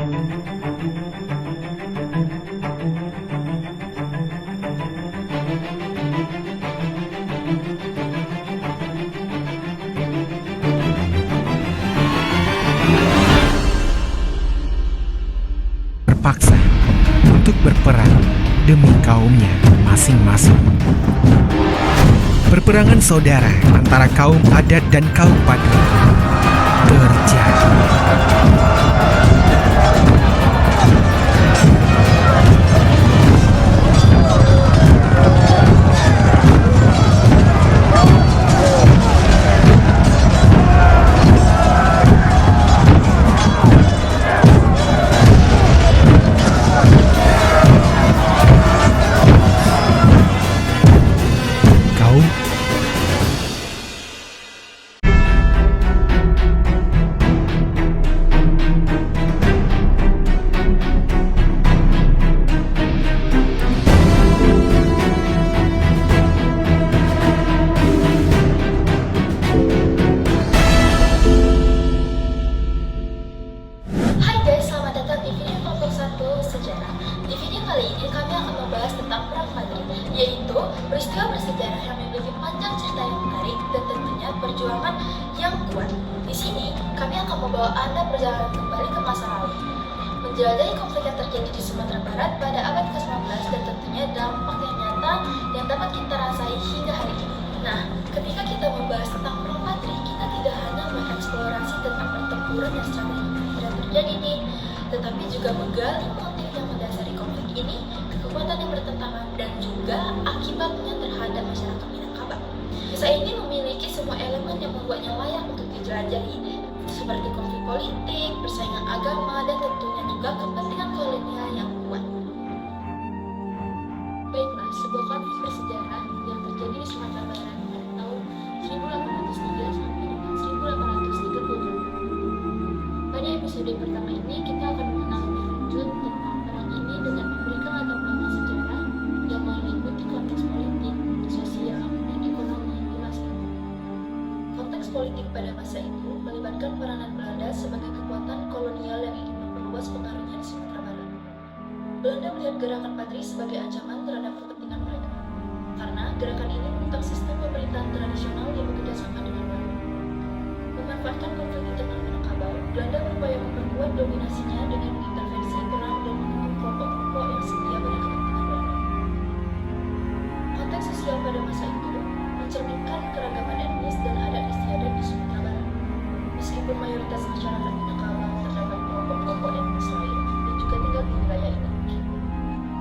Terpaksa untuk berperang demi kaumnya masing-masing. Perperangan saudara antara kaum adat dan kaum Padri terjadi. Kaum Hai guys, selamat datang di video kelompok 1 sejarah. Di video kali ini kami akan membahas tentang Perang Padri, yaitu peristiwa bersejarah yang memiliki panjang cerita yang menarik dan tentunya perjuangan yang kuat. Di sini, kami akan membawa Anda perjalanan kembali ke masa lalu, menjelajahi konflik yang terjadi di Sumatera Barat pada abad ke-19 dan tentunya dampak yang nyata yang dapat kita rasai hingga hari ini. Nah, ketika kita membahas tentang Perang Padri, kita tidak hanya mengeksplorasi tentang pertempuran yang secara terjadi nih, tetapi juga menggali motif yang mendasari konflik ini, kekuatan yang bertentangan, dan juga akibatnya terhadap masyarakat Minangkabau. Kisah ini memiliki semua elemen yang membuatnya layak untuk dijelajahi, seperti konflik politik, persaingan agama, dan tentunya juga kepentingan kolonial yang kuat. Baiklah, sebuah konflik bersejarah yang terjadi di Sumatera Barat pada tahun 1803 sampai dengan 1838. Pada episode pertama ini, kita akan mengenal lebih lanjut tentang perang ini dengan memberikan latar belakang sejarah yang meliputi konteks politik, sosial, dan ekonomi di masa itu. Konteks politik pada masa itu melibatkan peranan Belanda sebagai kekuatan kolonial yang ingin memperluas pengaruhnya di Sumatera Barat. Belanda melihat gerakan Padri sebagai ancaman terhadap kepentingan mereka, karena gerakan ini menentang sistem pemerintahan tradisional yang bekerja sama dengan Belanda. Memanfaatkan konflik internal Minangkabau, Belanda berupaya memperkuat dominasinya dengan mengintervensi peran dan menghukum kelompok-kelompok yang setia pada kepentingan Belanda. Konteks sosial pada masa itu mencerminkan keragaman etnis dan adat istiadat di Sumatera Barat. Meskipun mayoritas masyarakat Minangkabau terdapat kelompok-kelompok etnis lain dan juga tinggal di wilayah ini.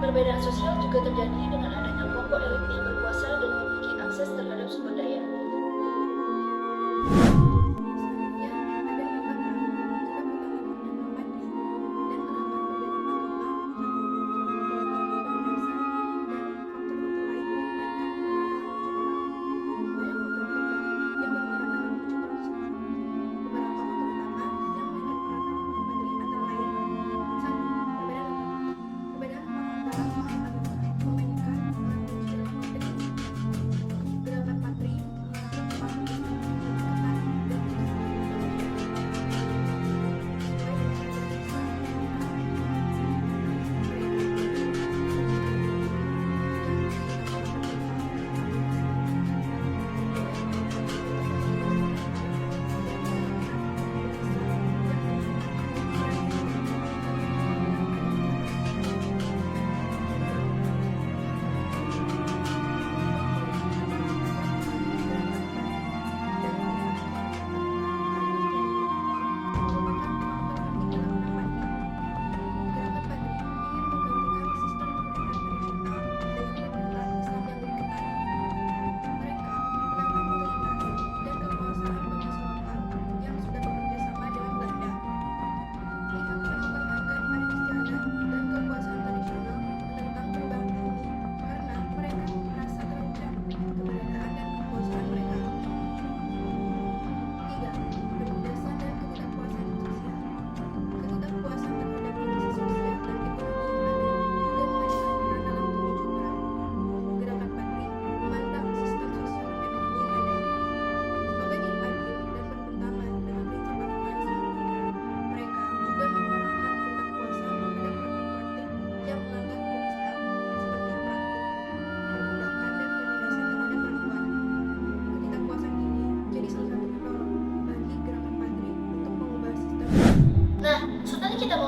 Perbedaan sosial juga terjadi dengan adanya kelompok elit yang berkuasa dan memiliki akses terhadap sumber daya. Gerakan Padri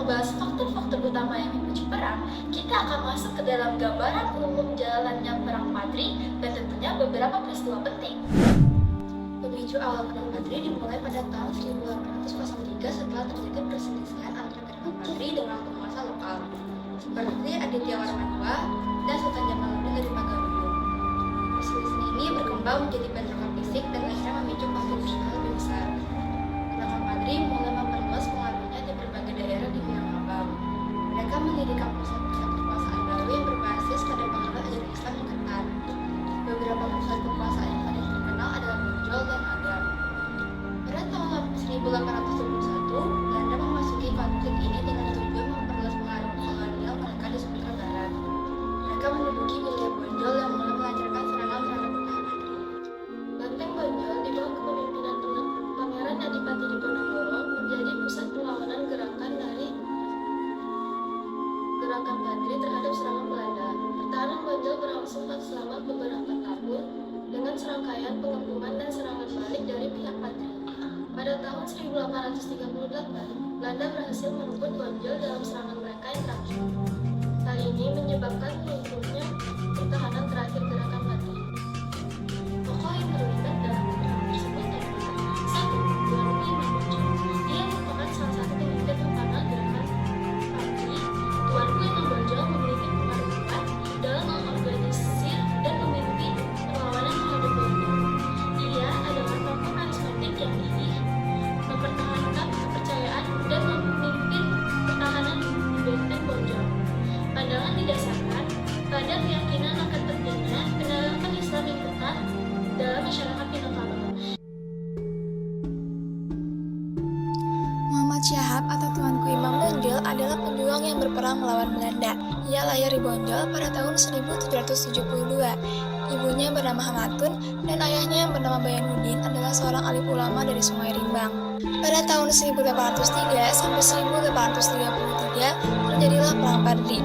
membahas faktor-faktor utama yang memicu perang, kita akan masuk ke dalam gambaran umum jalannya perang Padri dan tentunya beberapa peristiwa penting. Pemicu awal perang Padri dimulai pada tahun 1803 setelah terjadi perselisihan antara gerakan Padri dengan penguasa lokal, seperti Aditya Warman II dan Sultan Jamaluddin dari Pagaruyung. Perselisihan ini berkembang menjadi bentrokan fisik dan akhirnya memicu konflik sosial lebih besar. Gerakan Padri mulai memperluas pengaruhnya di berbagai daerah di Minangkabau. Mereka mendirikan pusat-pusat kekuasaan baru yang berbasis pada penganut ajaran Islam yang ketat. Beberapa pusat kekuasaan yang paling terkenal adalah Bonjol dan Agam. Pada tahun 1821, Belanda memasuki konflik ini dengan tujuan memperluas pengaruh kolonial mereka di Sumatera Barat. Mereka menduduki wilayah Bonjol yang mulai melancarkan serangan terhadap pertahanan Padri. Benteng Bonjol di bawah kepemimpinan Pangeran Adipati Diponegoro menjadi pusat perlawanan gerakan Padri terhadap serangan Belanda. Pertahanan Bonjol berlangsung selama beberapa tahun dengan serangkaian pengepungan dan serangan balik dari pihak Padri. Pada tahun 1838, Belanda berhasil merebut Bonjol dalam serangan mereka yang terakhir. Hal ini menyebabkan runtuhnya pertahanan terakhir gerakan Padri. Tokoh yang terlibat dalam perang tersebut adalah 1. Tuanku Imam Bonjol. Dia merupakan salah satu pemimpin utama gerakan Padri. Tuanku Imam Bonjol memiliki pengaruh kuat dalam mengorganisir dan memimpin perlawanan terhadap Bonjol. Dia adalah tokoh karismatik yang gigih, mempertahankan kepercayaan dan memimpin pertahanan di benteng Bonjol. Pandangan didasarkan pada keyakinan akan pentingnya penerapan Islam yang ketat dalam masyarakat Minangkabau. Muhammad Syahab atau Tuanku Imam Bonjol adalah pejuang yang berperang melawan Belanda. Ia lahir di Bonjol pada tahun 1772. Ibunya bernama Hamatun dan ayahnya yang bernama Bayanuddin adalah seorang alim ulama dari Sungai Rimbang. Pada tahun 1803 sampai 1833 terjadilah Perang Padri.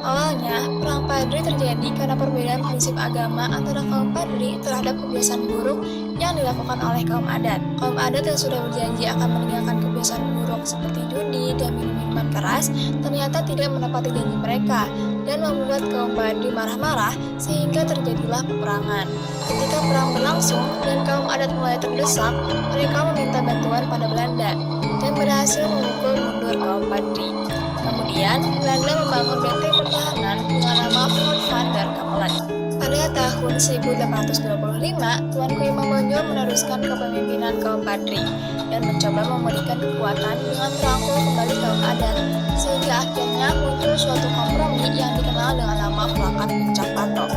Awalnya, Perang Padri terjadi karena perbedaan prinsip agama antara kaum Padri terhadap kebiasaan buruk yang dilakukan oleh kaum adat. Kaum adat yang sudah berjanji akan meninggalkan kebiasaan buruk seperti judi dan minum-minuman keras ternyata tidak menepati janji mereka dan membuat kaum Padri marah-marah sehingga terjadilah peperangan. Ketika perang berlangsung dan kaum adat mulai terdesak, mereka meminta bantuan pada Belanda dan berhasil memukul mundur kaum Padri. Kemudian, Belanda membangun benteng pertahanan dengan nama Fort van der Kamelet. Pada tahun 1825, Tuanku Imam Bonjol meneruskan kepemimpinan kaum Padri dan mencoba memulihkan kekuatan dengan merangkul kembali kaum adat, sehingga akhirnya muncul suatu kompromi yang dikenal dengan nama Plakat Puncak Patok.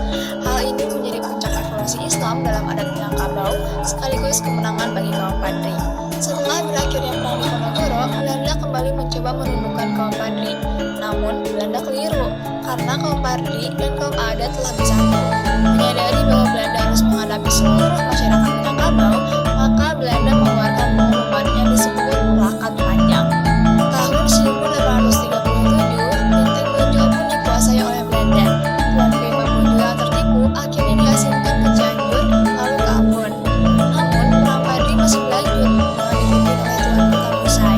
Hal ini menjadi puncak revolusi Islam dalam adat Minangkabau, sekaligus kemenangan bagi kaum Padri. Setelah berakhirnya Perang Diponegoro, Belanda kembali mencoba menundukkan kaum Padri. Namun, Belanda keliru karena kaum Padri dan kaum adat telah bersatu. Menyadari bahwa Belanda harus menghadapi seluruh masyarakat Minangkabau, maka Belanda mengeluarkan pengumuman yang disebut Plakat Panjang. Tahun 1837, benteng Bonjol pun dikuasai oleh Belanda. Tuanku Imam Bonjol yang tertipu akhirnya diasingkan ke Cianjur lalu ke Ambon. Namun, Perang Padri masih berlanjut dengan dipimpin oleh Tuanku Tambusai.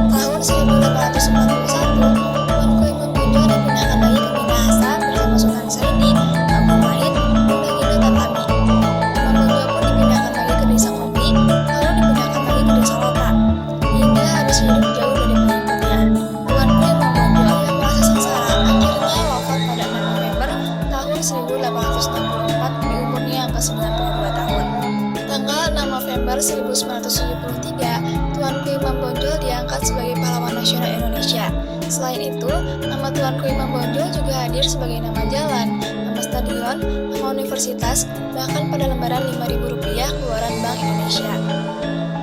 Tahun 1841, Tuanku Imam Bonjol dipindahkan lagi ke Minahasa bersama Sultan Saidi, Abu Mahid, dan Baginda Tatami. Imam Bonjol pun dipindahkan lagi ke Desa Kopi, lalu dipindahkan lagi ke Desa Loka, hingga harus hidup jauh dari pengikutnya. Tuanku Imam Bonjol yang merasa sengsara akhirnya wafat pada 6 November tahun 1864 di umurnya yang ke-92 tahun. Tanggal 6 November 1973, Tuanku Imam Bonjol diangkat sebagai pahlawan nasional Indonesia. Selain itu, nama Tuanku Imam Bonjol juga hadir sebagai nama jalan, nama stadion, nama universitas, bahkan pada lembaran Rp5.000 keluaran Bank Indonesia.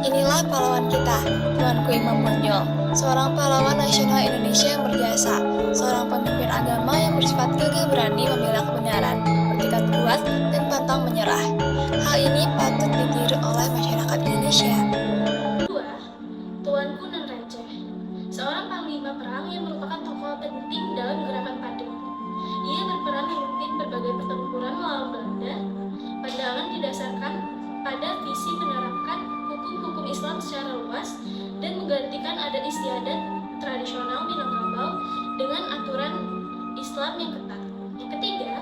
Inilah pahlawan kita, Tuanku Imam Bonjol, seorang pahlawan nasional Indonesia yang berjasa, seorang pemimpin agama yang bersifat gagah berani membela kebenaran, bertekad kuat, dan pantang menyerah. Hal ini patut ditiru oleh masyarakat Indonesia. 2. Tuanku Nan Receh, seorang panglima perang yang merupakan tokoh penting dalam gerakan Padri. Ia berperan memimpin berbagai pertempuran melawan Belanda. Pandangan didasarkan pada visi menerapkan hukum-hukum Islam secara luas dan menggantikan adat istiadat tradisional Minangkabau. Islam yang ketat. Yang ketiga,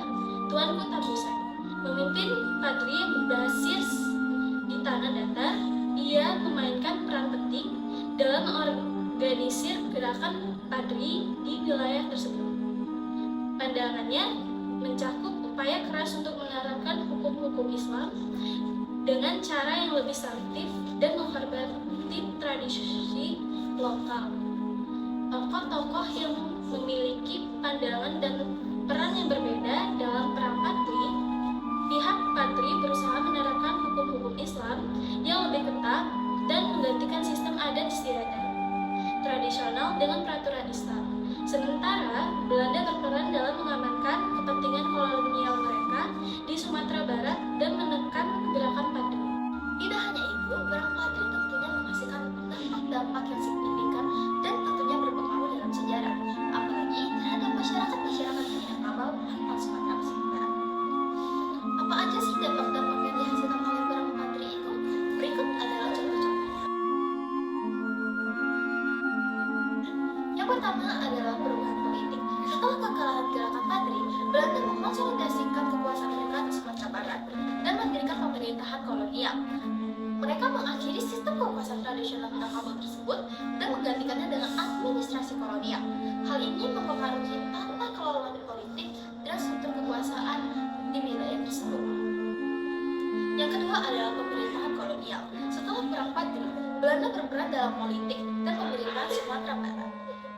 Tuanku Tabusan, memimpin padri yang berbasis di tanah datar. Ia memainkan peran penting dalam mengorganisir gerakan padri di wilayah tersebut. Pandangannya mencakup upaya keras untuk menerapkan hukum-hukum Islam dengan cara yang lebih selektif dan menghormati tradisi lokal. Tokoh-tokoh yang memiliki pandangan dan peran yang berbeda dalam perang padri, pihak padri berusaha menerapkan hukum-hukum Islam yang lebih ketat dan menggantikan sistem adat istiadat tradisional dengan peraturan Islam. Sementara Belanda berperan dalam mengamankan kepentingan kolonial mereka di Sumatera Barat dan menekan gerakan padri. Tidak hanya itu, perang padri tentunya menghasilkan dampak yang signifikan dan tentunya berpengaruh dalam sejarah, apalagi terhadap masyarakat Minangkabau atau Sumatera Barat. Apa aja sih dampak-dampak yang dihasilkan oleh perang padri itu? Berikut adalah contoh-contoh. Yang pertama adalah perubahan politik. Setelah kekalahan gerakan padri, Belanda mengonsolidasikan kekuasaan mereka di Sumatera Barat dan mendirikan pemerintahan kolonial. Mereka mengakhiri sistem kekuasaan tradisional Minangkabau tersebut dan menggantikannya dengan administrasi kolonial. Hal ini mempengaruhi tata kelola politik dan struktur kekuasaan di wilayah tersebut. Yang kedua adalah pemerintahan kolonial. Setelah perang padri, Belanda berperan dalam politik dan pemerintahan Sumatera Barat.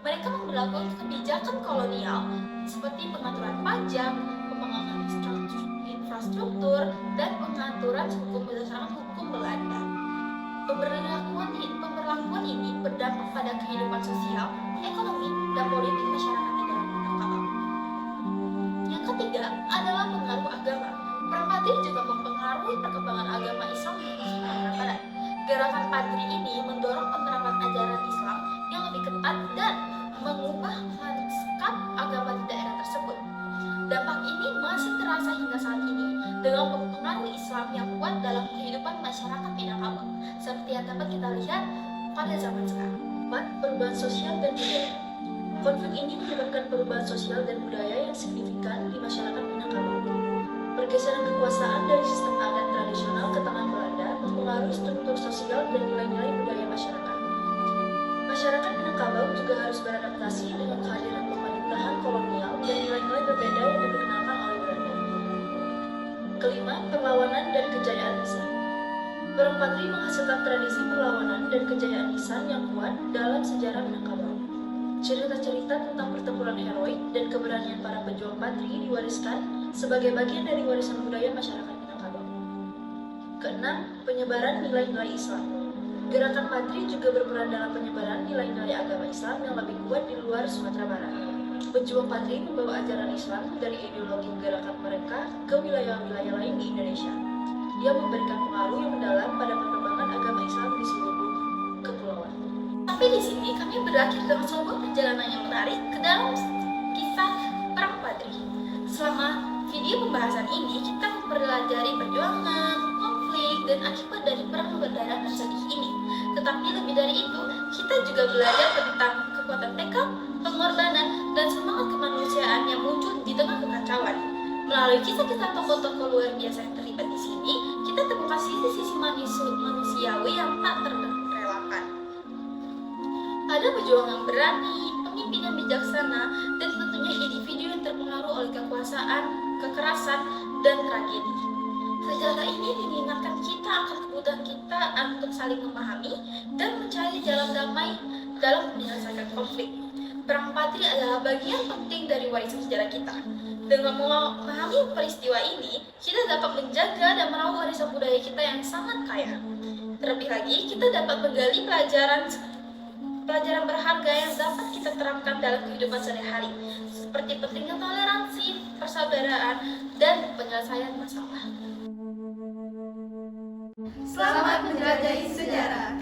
Mereka memperlakukan kebijakan kolonial seperti pengaturan pajak, pembangunan infrastruktur, dan pengaturan hukum berdasarkan hukum Belanda. Pemberlakuan ini berdampak pada kehidupan sosial, ekonomi, dan politik masyarakat di dalam Minangkabau. Yang ketiga adalah pengaruh agama. Perang padri juga mempengaruhi perkembangan agama Islam di Sumatera Barat. Gerakan padri ini mendorong penerapan ajaran Islam yang lebih ketat dan mengubah lanskap agama di daerah tersebut. Dampak ini masih terasa hingga saat ini dengan pengaruh Islam yang kuat dalam kehidupan masyarakat Minangkabau, seperti yang dapat kita lihat pada zaman sekarang. 4. Perubahan sosial dan budaya. Konflik ini menyebabkan perubahan sosial dan budaya yang signifikan di masyarakat Minangkabau. Pergeseran kekuasaan dari sistem adat tradisional ke tangan Belanda mempengaruhi struktur sosial dan nilai-nilai budaya masyarakat. Masyarakat Minangkabau juga harus beradaptasi dengan kehadiran pemerintahan kolonial dan nilai-nilai berbeda yang diperkenalkan oleh Belanda. Kelima, perlawanan dan kejayaan lisan. Perang padri menghasilkan tradisi perlawanan dan kejayaan lisan yang kuat dalam sejarah Minangkabau. Cerita-cerita tentang pertempuran heroik dan keberanian para pejuang padri diwariskan sebagai bagian dari warisan budaya masyarakat Minangkabau. Keenam, penyebaran nilai-nilai Islam. Gerakan padri juga berperan dalam penyebaran nilai-nilai agama Islam yang lebih kuat di luar Sumatera Barat. Pejuang padri membawa ajaran Islam dari ideologi gerakan mereka ke wilayah-wilayah lain di Indonesia. Ia memberikan pengaruh yang mendalam pada perkembangan agama Islam di seluruh kepulauan. Tapi di sini kami berakhir dengan sebuah perjalanan yang menarik ke dalam kisah perang padri. Selama video pembahasan ini, kita mempelajari perjuangan, konflik, dan akibat dari perang berdarah dan sedih ini. Tetapi lebih dari itu, kita juga belajar tentang kekuatan tekad, pengorbanan, dan semangat kemanusiaan yang muncul di tengah kekacauan. Melalui kisah-kisah tokoh-tokoh luar biasa yang terlibat di sini, kita temukan sisi-sisi manusiawi yang tak terelakkan. Ada pejuang yang berani, pemimpin yang bijaksana, dan tentunya individu yang terpengaruh oleh kekuasaan, kekerasan, dan tragedi. Sejarah ini mengingatkan kita akan kebutuhan kita untuk saling memahami dan mencari jalan damai dalam menyelesaikan konflik. Perang padri adalah bagian penting dari warisan sejarah kita. Dengan memahami peristiwa ini, kita dapat menjaga dan merawat warisan budaya kita yang sangat kaya. Terlebih lagi, kita dapat menggali pelajaran berharga yang dapat kita terapkan dalam kehidupan sehari-hari, seperti pentingnya toleransi, persaudara, dan penyelesaian masalah. Selamat menjelajahi sejarah.